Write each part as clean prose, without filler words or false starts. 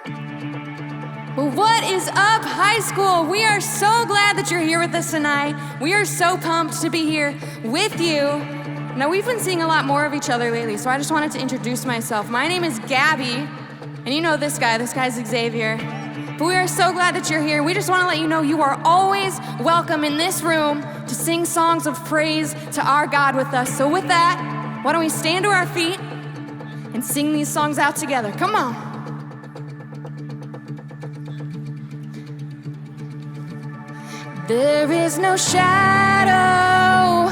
Well, what is up, high school? We are so glad that you're here with us tonight. We are so pumped to be here with you. Now, we've been seeing a lot more of each other lately, so I just wanted to introduce myself. My name is Gabby, and you know this guy's Xavier. But we are so glad that you're here. We just want to let you know you are always welcome in this room to sing songs of praise to our God with us. So with that, why don't we stand to our feet and sing these songs out together? Come on. There is no shadow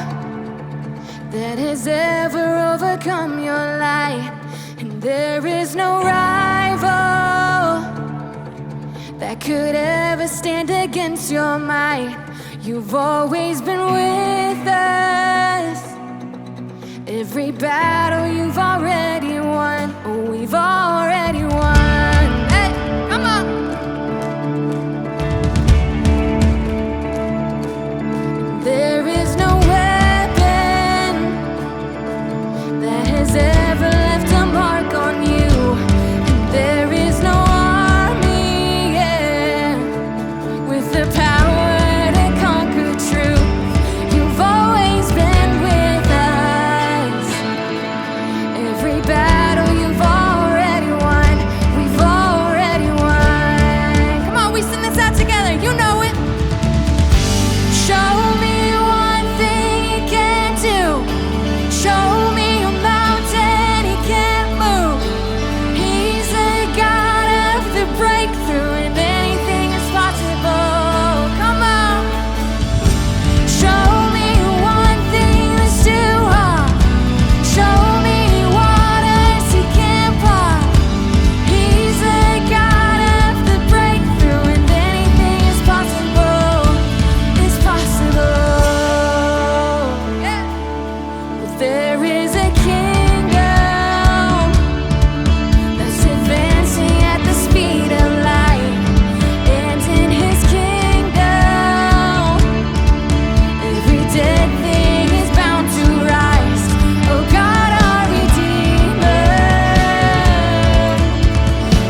that has ever overcome your light, and there is no rival that could ever stand against your might. You've always been with us. Every battle you've already won. Oh, we've already won. Hey, come on. There is no weapon that has ever left a mark on you. And there is no army, with the power to conquer truth. You've always been with us. Every battle you've already won. We've already won. Come on, we sing this out together. You know it. Show me one thing he can do. Show me a mountain he can't move. He's the God of the breakthrough, and anything is possible. Come on. Show me one thing that's too hard. Show me waters he can't part. He's the God of the breakthrough, and anything is possible. It's possible. Yeah. But there is a kingdom that's advancing at the speed of light, and in his kingdom, every dead thing is bound to rise. Oh God, our Redeemer,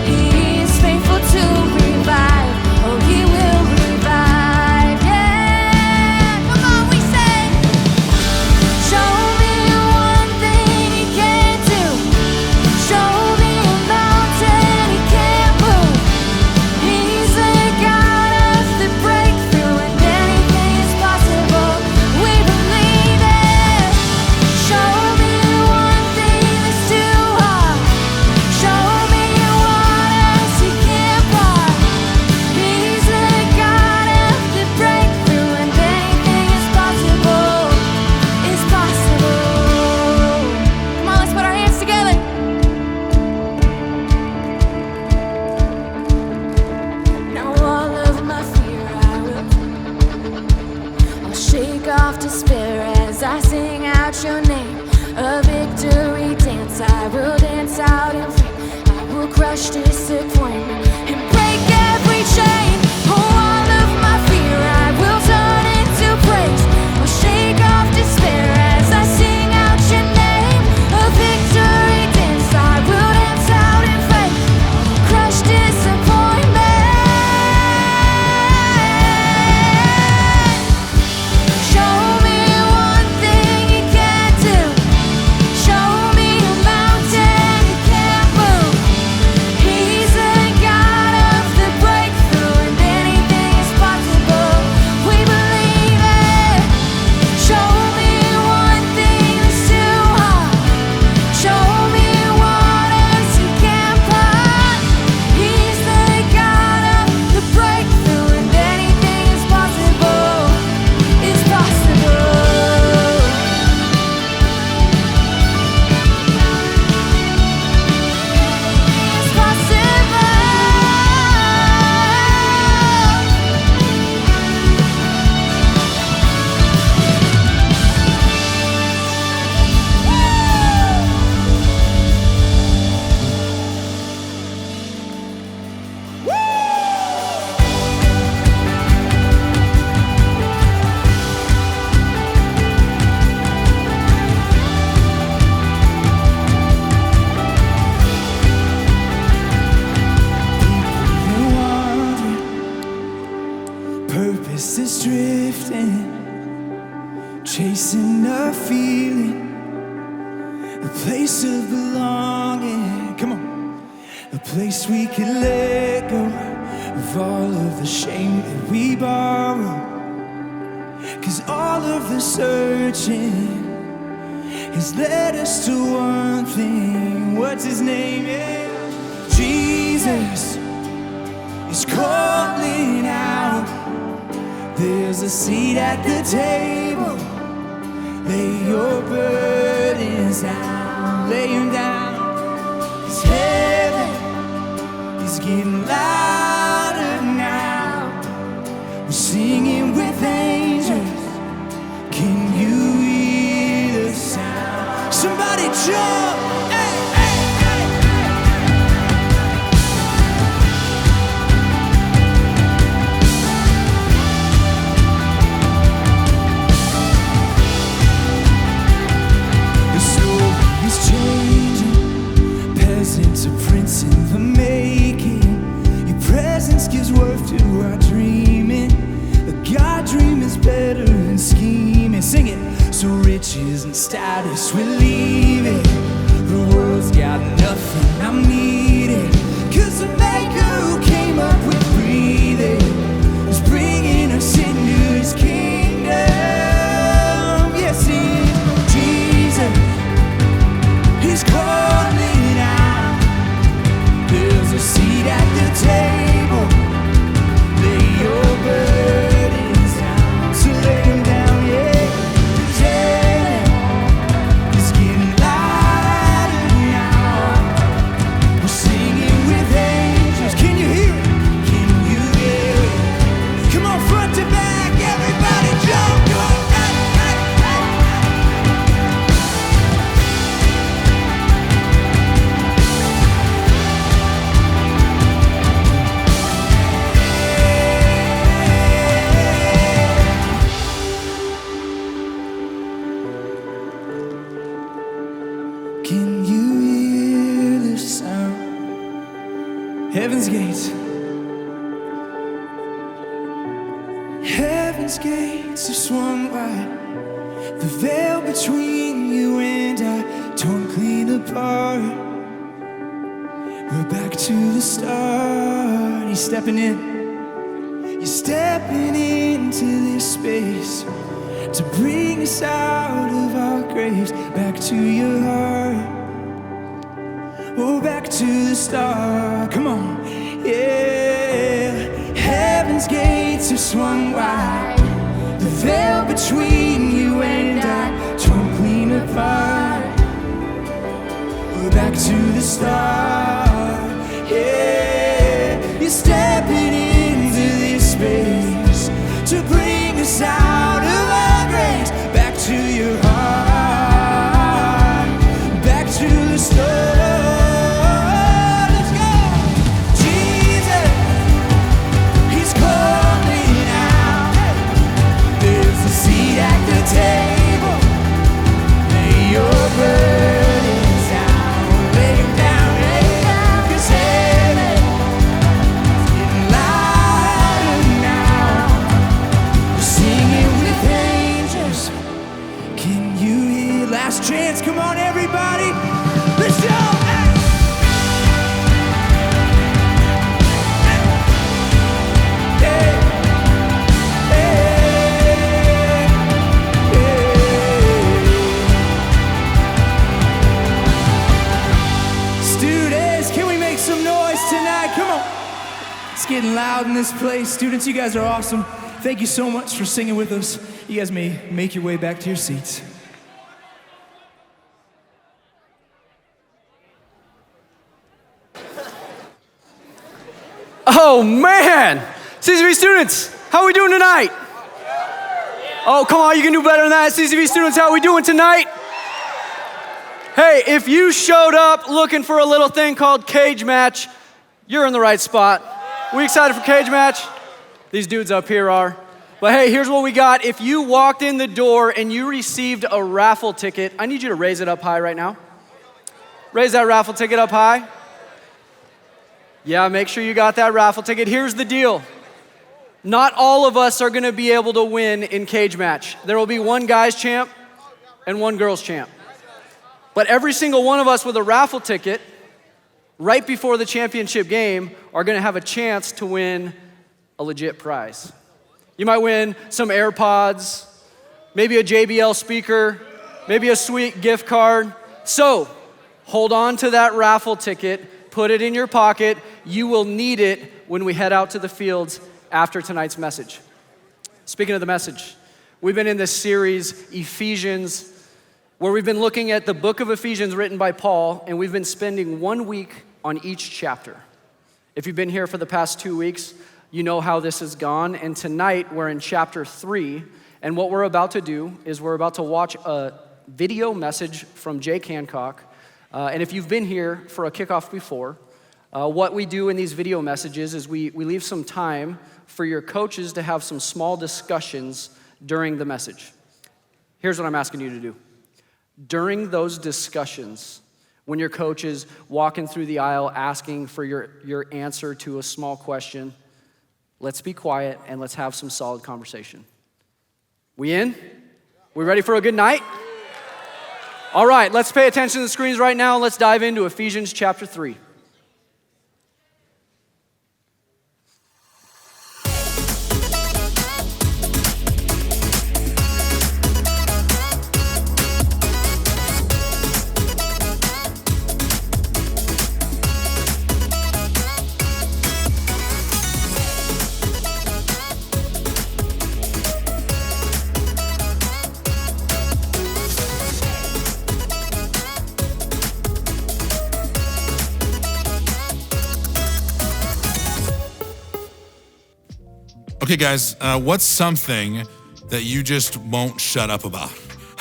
he is faithful to revive. Oh, he will revive. Yeah, come on, we say. Show me one thing he can't do. Show me a mountain he can't move. He's the God of the breakthrough, and anything is possible. We believe it. Show me one thing that's too hard. Show me waters he can't part. He's the God of the breakthrough, and anything is possible. It's possible. Come on, let's put our hands together. Now all of my fear I'll shake off despair as I sing out your name. A victory dance, I will dance out in faith. I will crush disappointment and break every chain. Oh, all of my fear I will turn into praise. I'll shake off despair as I sing out your name. A victory dance, I will dance out in faith. Crush disappointment. Show me one thing he can't do. Show me a mountain he can't move. He's the God drifting, chasing a feeling, a place of belonging. Come on. A place we can let go of all of the shame that we borrow. 'Cause all of the searching has led us to one thing. What's his name? Yeah. Jesus is calling out. There's a seat at the table. Lay your burdens down. Lay them down. 'Cause heaven is getting louder now. We're singing with angels. Can you hear the sound? Somebody jump! Hey, hey, hey, The soul is changing, peasant to prince in the making. Your presence gives worth to our dreaming. A God dream is better than scheming. Sing it. So riches and status we're leaving. The world's got nothing I'm needing. 'Cause the maker who came up with breathing is bringing us into his kingdom. Yes, he is. Jesus, he's calling out. There's a seat at the table. Lay your burdens down. So lay them down, yeah. 'Cause heaven is getting louder now. We're singing with angels. Can you hear it? Can you hear it? Come on, front to back, everybody jump. Go. Hey, hey, hey. Can you hear the sound? Heaven's gates. Heaven's gates have swung wide. The veil between you and I torn clean apart. We're back to the start. He's stepping in. You're stepping into this space to bring us out of our graves, back to your heart. Oh, back to the start. Come on, yeah. Heaven's gates have swung wide. The veil between you and I torn clean apart. We're back to the start. Yeah, you're stepping into this space to bring us out of our graves, back to your heart, back to the start. Let's go. Jesus, he's calling out. There's a seat at the table. Lay your burdens down. Lay them down, lay them down. 'Cause heaven is getting louder now. We're singing with angels. Can you hear? Last chance, come on, everybody. Let's go. Hey. Hey. Hey. Hey. Students, can we make some noise tonight? Come on. It's getting loud in this place. Students, you guys are awesome. Thank you so much for singing with us. You guys may make your way back to your seats. Oh man! CCV students, how are we doing tonight? Oh, come on, you can do better than that. CCV students, how are we doing tonight? Hey, if you showed up looking for a little thing called cage match, you're in the right spot. We excited for cage match? These dudes up here are. But hey, here's what we got. If you walked in the door and you received a raffle ticket, I need you to raise it up high right now. Raise that raffle ticket up high. Yeah, make sure you got that raffle ticket. Here's the deal. Not all of us are gonna be able to win in cage match. There will be one guy's champ and one girl's champ. But every single one of us with a raffle ticket right before the championship game are gonna have a chance to win a legit prize. You might win some AirPods, maybe a JBL speaker, maybe a sweet gift card. So, hold on to that raffle ticket, put it in your pocket. You will need it when we head out to the fields after tonight's message. Speaking of the message, we've been in this series, Ephesians, where we've been looking at the book of Ephesians written by Paul, and we've been spending 1 week on each chapter. If you've been here for the past 2 weeks, you know how this has gone, and tonight we're in chapter 3, and what we're about to do is we're about to watch a video message from Hancock, and if you've been here for a kickoff before, what we do in these video messages is we leave some time for your coaches to have some small discussions during the message. Here's what I'm asking you to do. During those discussions, when your coach is walking through the aisle asking for your answer to a small question, let's be quiet and let's have some solid conversation. We in? We ready for a good night? All right, let's pay attention to the screens right now. Let's dive into Ephesians chapter 3. Okay, guys, what's something that you just won't shut up about?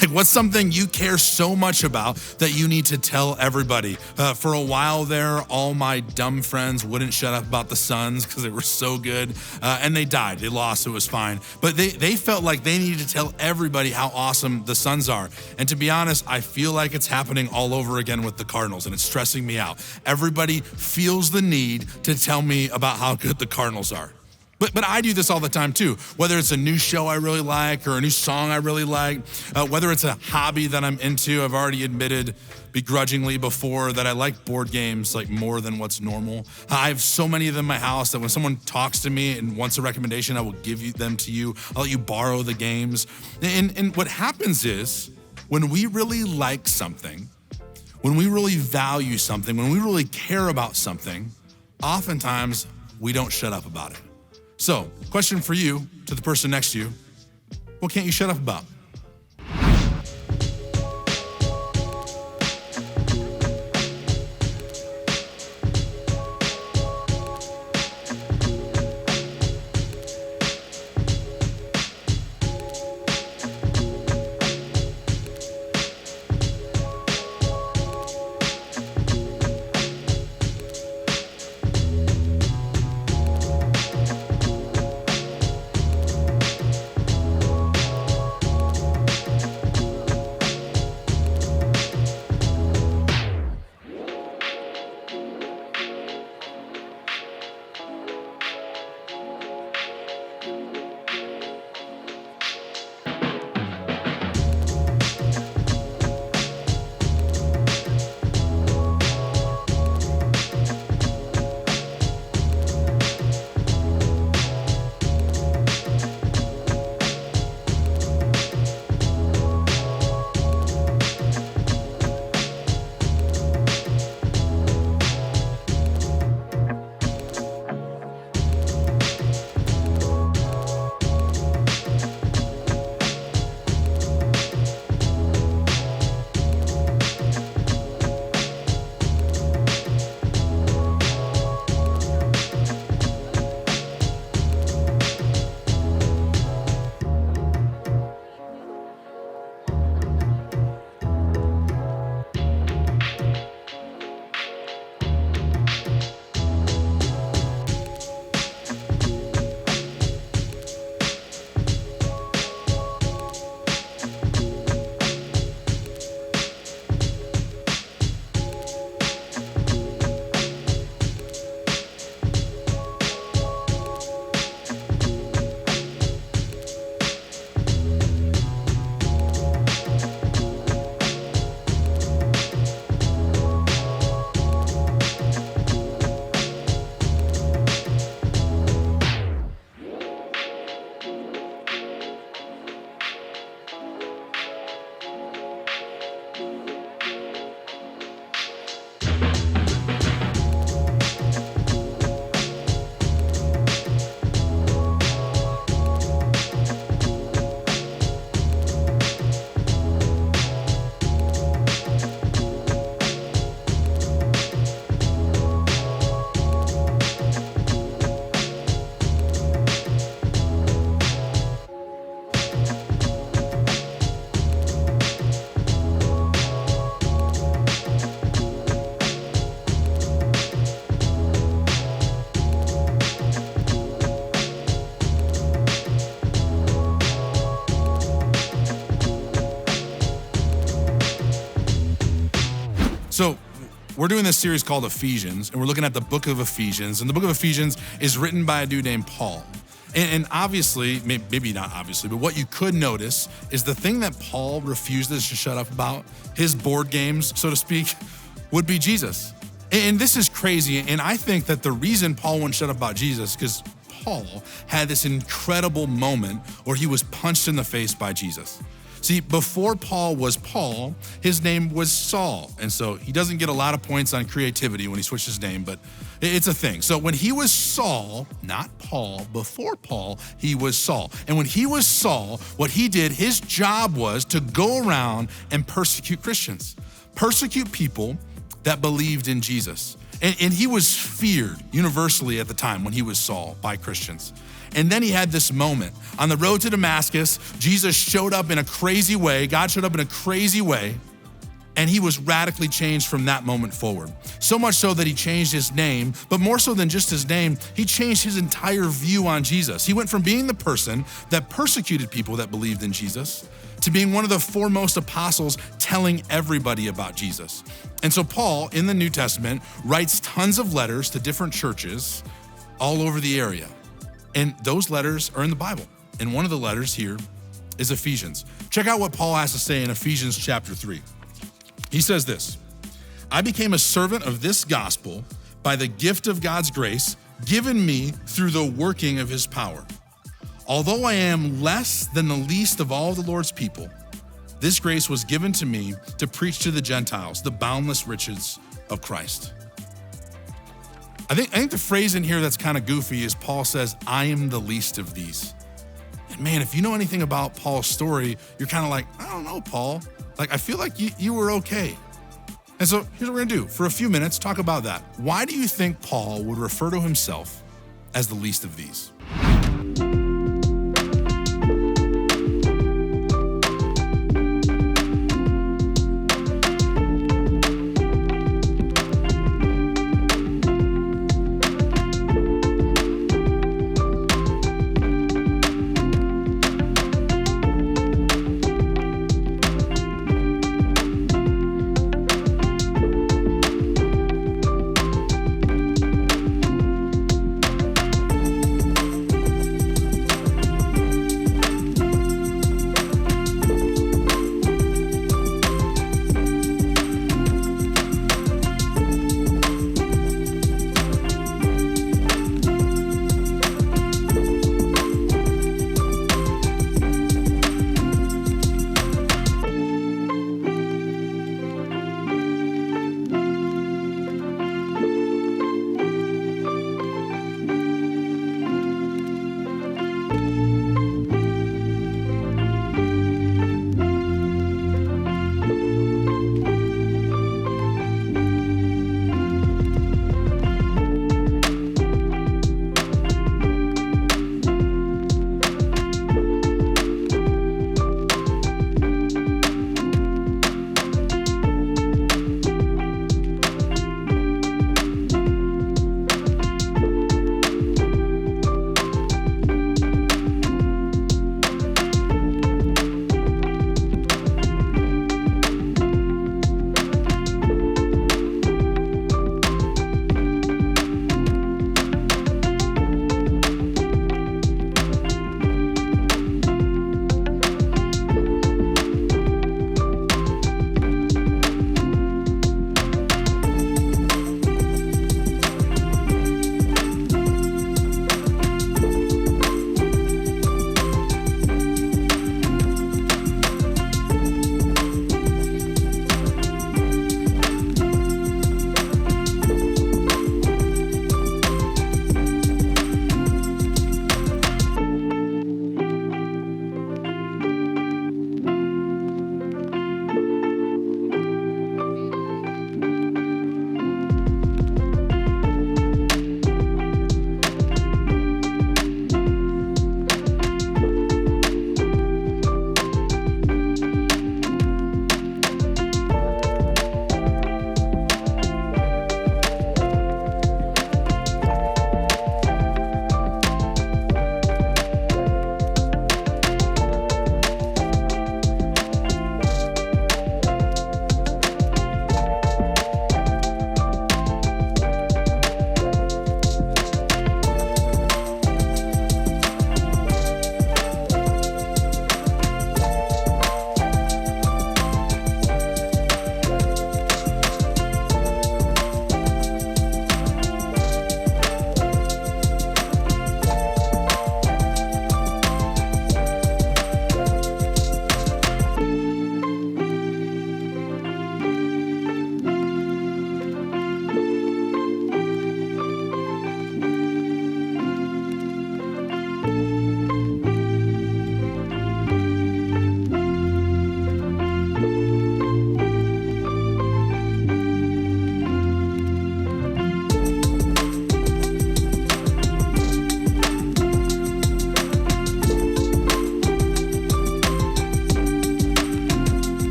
Like, what's something you care so much about that you need to tell everybody? For a while there, all my dumb friends wouldn't shut up about the Suns because they were so good, and they died. They lost, so it was fine. But they felt like they needed to tell everybody how awesome the Suns are. And to be honest, I feel like it's happening all over again with the Cardinals, and it's stressing me out. Everybody feels the need to tell me about how good the Cardinals are. But I do this all the time too, whether it's a new show I really like or a new song I really like, whether it's a hobby that I'm into. I've already admitted begrudgingly before that I like board games like more than what's normal. I have so many of them in my house that when someone talks to me and wants a recommendation, I will give them to you. I'll let you borrow the games. And what happens is when we really like something, when we really value something, when we really care about something, oftentimes we don't shut up about it. So, question for you, to the person next to you, what can't you shut up about? We're doing this series called Ephesians, and we're looking at the book of Ephesians. And the book of Ephesians is written by a dude named Paul. And obviously, maybe not obviously, but what you could notice is the thing that Paul refuses to shut up about, his board games, so to speak, would be Jesus. And this is crazy. And I think that the reason Paul wouldn't shut up about Jesus, because Paul had this incredible moment where he was punched in the face by Jesus. See, before Paul was Paul, his name was Saul. And so he doesn't get a lot of points on creativity when he switched his name, but it's a thing. So when he was Saul, not Paul, before Paul, he was Saul. And when he was Saul, what he did, his job was to go around and persecute Christians, persecute people that believed in Jesus. And he was feared universally at the time when he was Saul by Christians. And then he had this moment. On the road to Damascus, Jesus showed up in a crazy way. God showed up in a crazy way. And he was radically changed from that moment forward. So much so that he changed his name, but more so than just his name, he changed his entire view on Jesus. He went from being the person that persecuted people that believed in Jesus to being one of the foremost apostles telling everybody about Jesus. And so Paul, in the New Testament, writes tons of letters to different churches all over the area. And those letters are in the Bible. And one of the letters here is Ephesians. Check out what Paul has to say in Ephesians chapter 3. He says this, I became a servant of this gospel by the gift of God's grace given me through the working of his power. Although I am less than the least of all the Lord's people, this grace was given to me to preach to the Gentiles the boundless riches of Christ. I think the phrase in here that's kind of goofy is Paul says, I am the least of these. And man, if you know anything about Paul's story, you're kind of like, I don't know, Paul. Like, I feel like you were okay. And so here's what we're gonna do. For a few minutes, talk about that. Why do you think Paul would refer to himself as the least of these?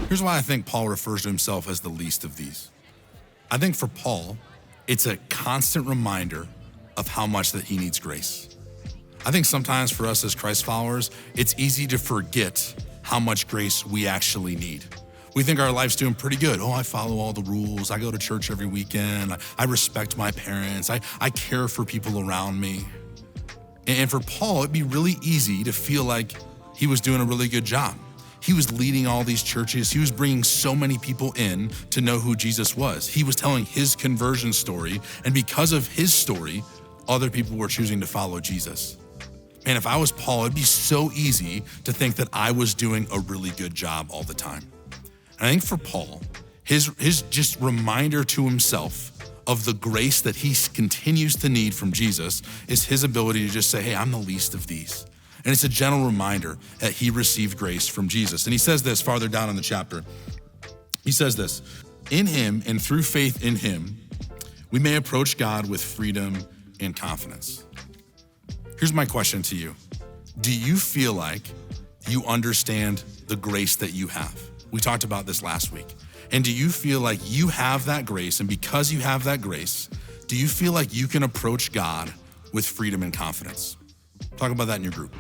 Here's why I think Paul refers to himself as the least of these. I think for Paul, it's a constant reminder of how much that he needs grace. I think sometimes for us as Christ followers, it's easy to forget how much grace we actually need. We think our life's doing pretty good. Oh, I follow all the rules. I go to church every weekend. I respect my parents. I care for people around me. And for Paul, it'd be really easy to feel like he was doing a really good job. He was leading all these churches. He was bringing so many people in to know who Jesus was. He was telling his conversion story. And because of his story, other people were choosing to follow Jesus. And if I was Paul, it'd be so easy to think that I was doing a really good job all the time. And I think for Paul, his just reminder to himself of the grace that he continues to need from Jesus is his ability to just say, hey, I'm the least of these. And it's a gentle reminder that he received grace from Jesus. And he says this farther down in the chapter. He says this, in him and through faith in him, we may approach God with freedom and confidence. Here's my question to you. Do you feel like you understand the grace that you have? We talked about this last week. And do you feel like you have that grace? And because you have that grace, do you feel like you can approach God with freedom and confidence? Talk about that in your group.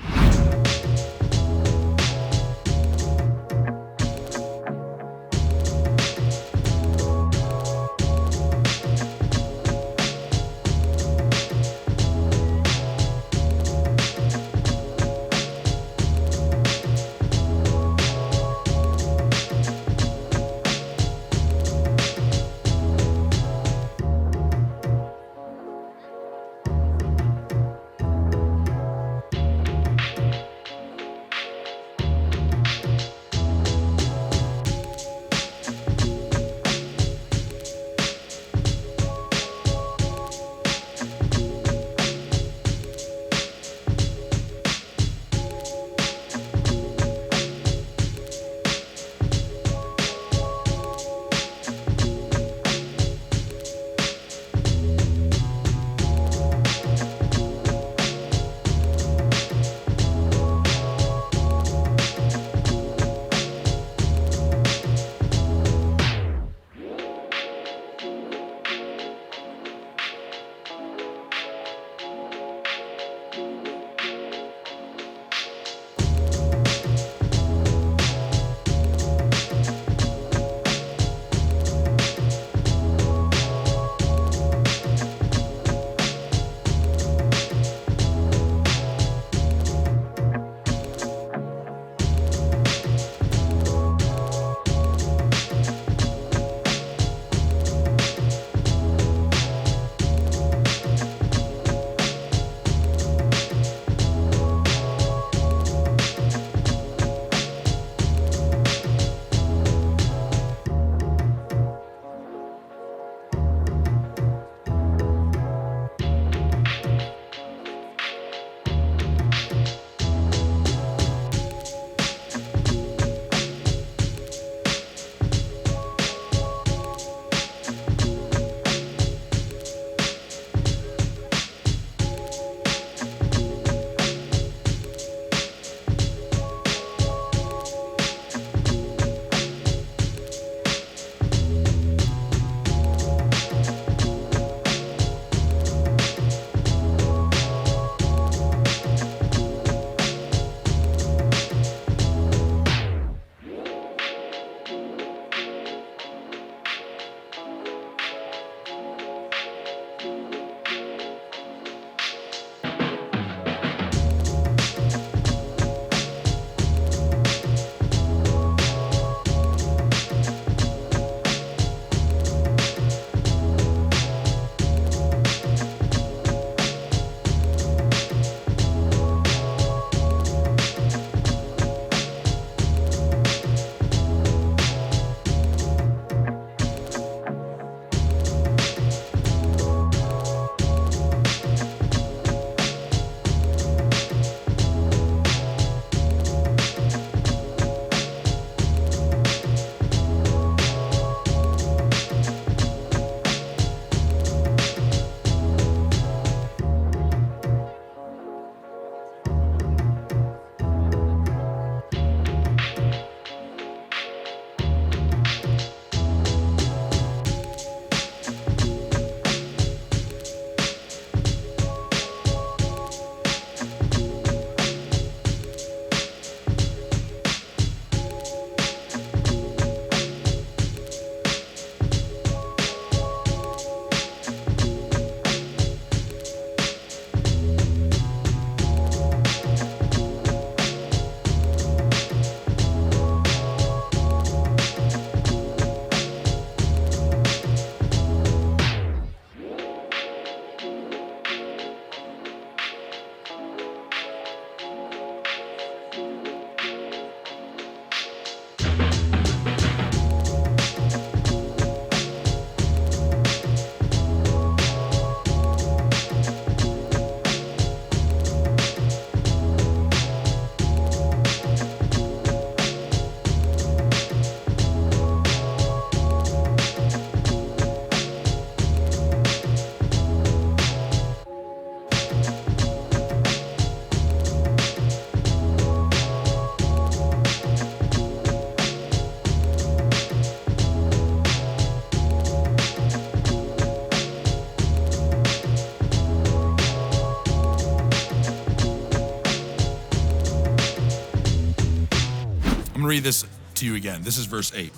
I'm gonna read this to you again. This is verse 8.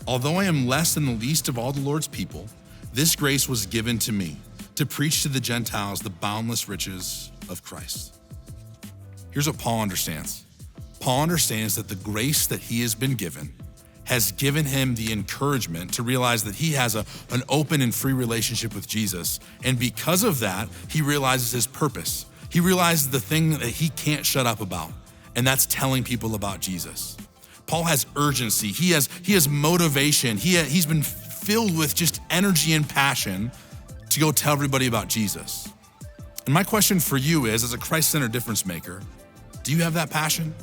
Although I am less than the least of all the Lord's people, this grace was given to me to preach to the Gentiles the boundless riches of Christ. Here's what Paul understands. Paul understands that the grace that he has been given has given him the encouragement to realize that he has an open and free relationship with Jesus. And because of that, he realizes his purpose. He realizes the thing that he can't shut up about, and that's telling people about Jesus. Paul has urgency. He has motivation. He's been filled with just energy and passion to go tell everybody about Jesus. And my question for you is, as a Christ-centered difference maker, do you have that passion?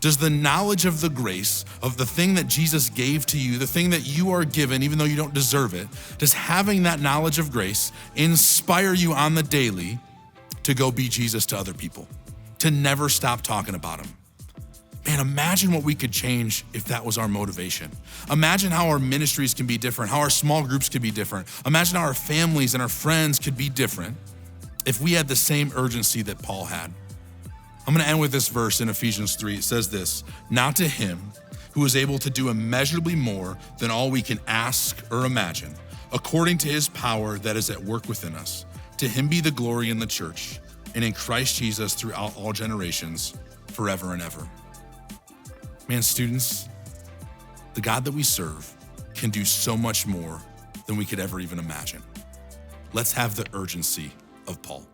Does the knowledge of the grace, of the thing that Jesus gave to you, the thing that you are given even though you don't deserve it, does having that knowledge of grace inspire you on the daily to go be Jesus to other people, to never stop talking about him? Man, imagine what we could change if that was our motivation. Imagine how our ministries can be different, how our small groups could be different. Imagine how our families and our friends could be different if we had the same urgency that Paul had. I'm gonna end with this verse in Ephesians 3. It says this, "Now to him who is able to do immeasurably more than all we can ask or imagine, according to his power that is at work within us, to him be the glory in the church and in Christ Jesus throughout all generations, forever and ever." Man, students, the God that we serve can do so much more than we could ever even imagine. Let's have the urgency of Paul.